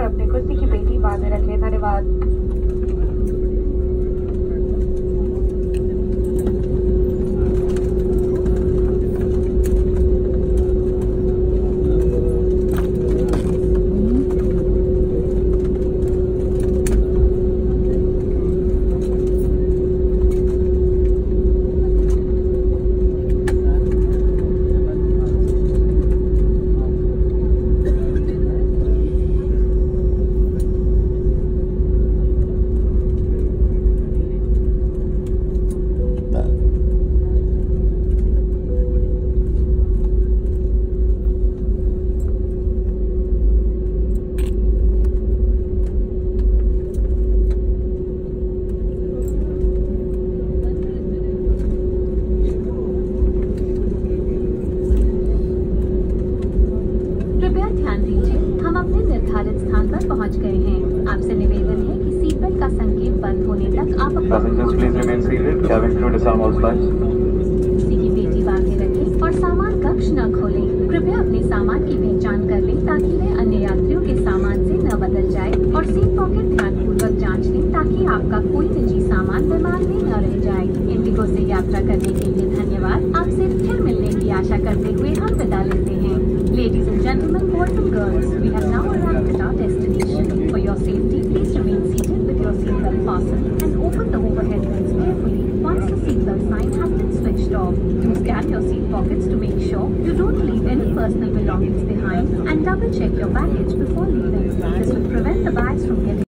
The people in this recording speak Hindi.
अपनी कुर्सी की पेटी बांधे रखें। धन्यवाद। ध्यान दीजिए, हम अपने निर्धारित स्थान पर पहुंच गए हैं। आपसे निवेदन है कि सीट बेल्ट का संकेत बंद होने तक आप कुर्सी की पेटी बांधे रखें और सामान कक्ष न खोलें। कृपया अपने सामान की पहचान कर लें ताकि वह अन्य यात्रियों के सामान से न बदल जाए और सीट पॉकेट ध्यानपूर्वक जांच लें ताकि आपका कोई निजी सामान विमान में न रह जाए। इंडिगो से यात्रा करने के लिए धन्यवाद। आपसे फिर मिलने की आशा करते हुए हम विदा लेते हैं। Ladies and gentlemen, boys and girls, we have now arrived at our destination. For your safety, please remain seated with your seatbelt fastened and open the overhead bins carefully once the seatbelt sign has been switched off. Do scan your seat pockets to make sure you don't leave any personal belongings behind and double check your baggage before leaving. This will prevent the bags from getting